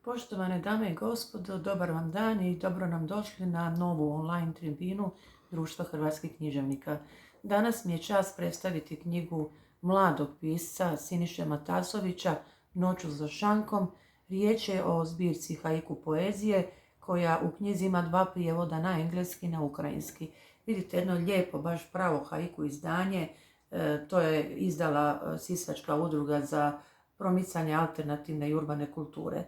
Poštovane dame i gospodo, dobar vam dan i dobro nam došli na novu online tribinu Društva hrvatskih književnika. Danas mi je čast predstaviti knjigu mladog pisca Siniše Matasovića Noću za šankom. Riječ je o zbirci haiku poezije koja u knjizi ima 2 prijevoda na engleski i na ukrajinski. Vidite jedno lijepo, baš pravo haiku izdanje. To je izdala Sisačka udruga za promicanje alternativne i urbane kulture.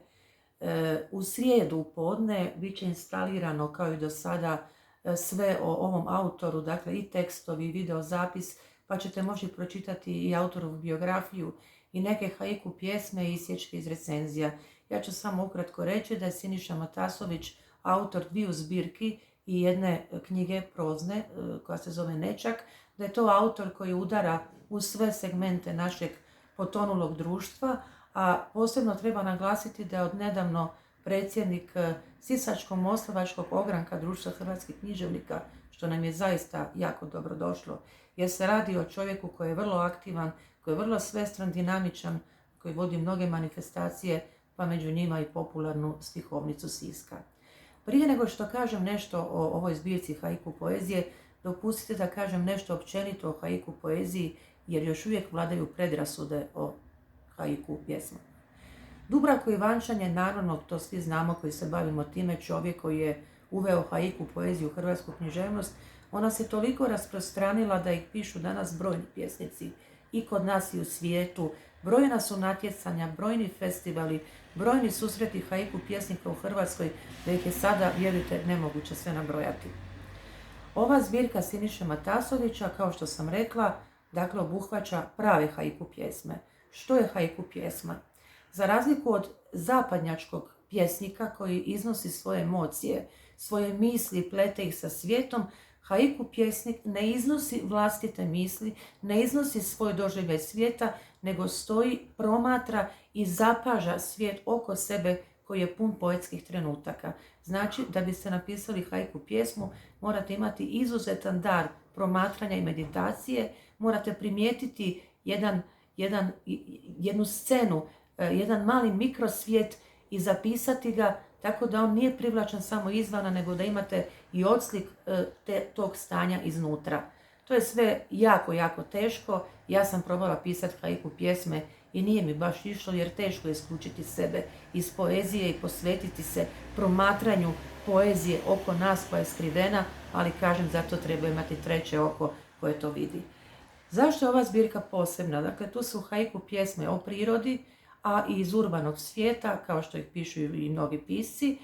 U srijedu u podne bit će instalirano kao i do sada sve o ovom autoru, dakle i tekstovi i videozapis, pa ćete moći pročitati i autorovu biografiju i neke haiku pjesme i isječke iz recenzija. Ja ću samo ukratko reći da je Siniša Matasović autor 2 zbirki i jedne knjige prozne koja se zove Nečak, da je to autor koji udara u sve segmente našeg potonulog društva, a posebno treba naglasiti da je odnedavno predsjednik Sisačko-moslavačkog ogranka Društva hrvatskih književnika, što nam je zaista jako dobro došlo, jer se radi o čovjeku koji je vrlo aktivan, koji je vrlo svestran, dinamičan, koji vodi mnoge manifestacije, pa među njima i popularnu stihovnicu Siska. Prije nego što kažem nešto o ovoj zbirci haiku poezije, dopustite da kažem nešto općenito o haiku poeziji, jer još uvijek vladaju predrasude o haiku pjesmama. Dubravko Ivančan je, naravno, to svi znamo koji se bavimo time, čovjek koji je uveo haiku poeziju u hrvatsku književnost. Ona se toliko rasprostranila da ih pišu danas brojni pjesnici i kod nas i u svijetu. Brojna su natjecanja, brojni festivali, brojni susreti haiku pjesnika u Hrvatskoj, da ih je sada, vjerujte, nemoguće sve nabrojati. Ova zbirka Siniše Matasovića, kao što sam rekla, dakle obuhvaća prave haiku pjesme. Što je haiku pjesma? Za razliku od zapadnjačkog pjesnika koji iznosi svoje emocije, svoje misli, plete ih sa svijetom, haiku pjesnik ne iznosi vlastite misli, ne iznosi svoj doživljaj svijeta, nego stoji, promatra i zapaža svijet oko sebe koji je pun poetskih trenutaka. Znači, da biste napisali haiku pjesmu, morate imati izuzetan dar promatranja i meditacije, morate primijetiti jednu scenu, jedan mali mikrosvijet i zapisati ga tako da on nije privlačan samo izvana, nego da imate i odslik tog stanja iznutra. To je sve jako, jako teško. Ja sam probala pisati haiku pjesme i nije mi baš išlo, jer teško je isključiti sebe iz poezije i posvetiti se promatranju poezije oko nas koja je skrivena, ali kažem, zato treba imati treće oko koje to vidi. Zašto je ova zbirka posebna? Dakle, tu su haiku pjesme o prirodi, a i iz urbanog svijeta, kao što ih pišu i mnogi pisci,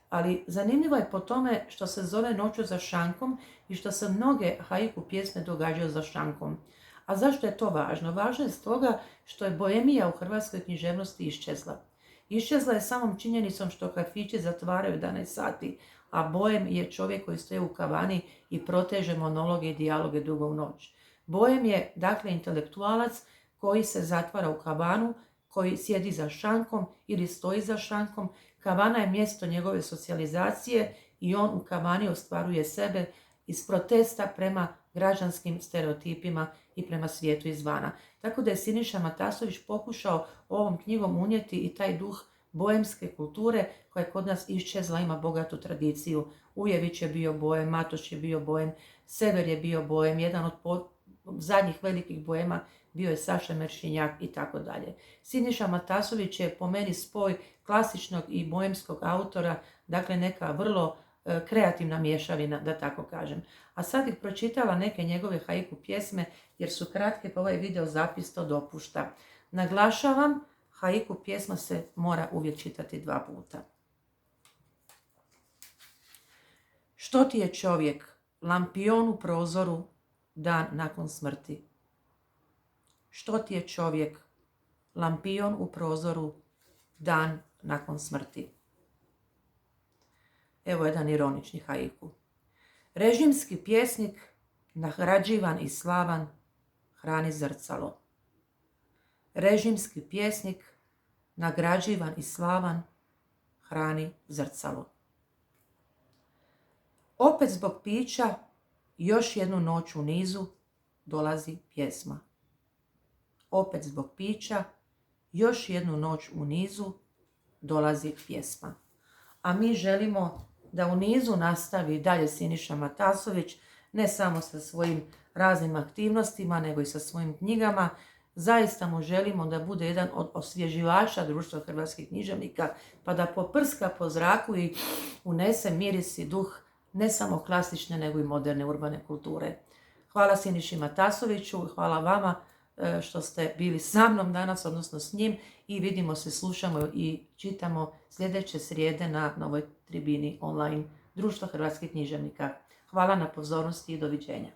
ali zanimljivo je po tome što se zove Noću za šankom i što se mnoge haiku pjesme događaju za šankom. A zašto je to važno? Važno je stoga što je boemija u hrvatskoj književnosti iščezla. Iščezla je samom činjenicom što kafići zatvaraju 11 sati, a boem je čovjek koji stoji u kavani i proteže monologe i dijaloge dugo u noć. Boem je, dakle, intelektualac koji se zatvara u kavanu, koji sjedi za šankom ili stoji za šankom. Kavana je mjesto njegove socijalizacije i on u kavani ostvaruje sebe iz protesta prema građanskim stereotipima i prema svijetu izvana. Tako da je Siniša Matasović pokušao ovom knjigom unijeti i taj duh boemske kulture koja je kod nas iščezla, ima bogatu tradiciju. Ujević je bio boem, Matoš je bio boem, Sever je bio boem, jedan od zadnjih velikih boema bio je Saša Meršinjak i tako dalje. Siniša Matasović je po meni spoj klasičnog i boemskog autora, dakle neka vrlo kreativna mješavina, da tako kažem. A sad bih pročitala neke njegove haiku pjesme, jer su kratke, pa ovaj video zapis to dopušta. Naglašavam, haiku pjesma se mora uvijek čitati 2 puta. Što ti je čovjek, lampion u prozoru, dan nakon smrti? Što ti je čovjek, lampion u prozoru, dan nakon smrti? Evo jedan ironični haiku. Režimski pjesnik, nagrađivan i slavan, hrani zrcalo. Režimski pjesnik, nagrađivan i slavan, hrani zrcalo. Opet zbog pića, još jednu noć u nizu, dolazi pjesma. Opet zbog pića, još jednu noć u nizu, dolazi pjesma. A mi želimo da u nizu nastavi dalje Siniša Matasović, ne samo sa svojim raznim aktivnostima, nego i sa svojim knjigama. Zaista mu želimo da bude jedan od osvježivača Društva hrvatskih književnika, pa da poprska po zraku i unese miris i duh ne samo klasične, nego i moderne urbane kulture. Hvala Siniši Matasoviću, hvala vama što ste bili sa mnom danas, odnosno s njim, i vidimo se, slušamo i čitamo sljedeće srijede na Novoj tribini online Društva hrvatskih književnika. Hvala na pozornosti i doviđenja.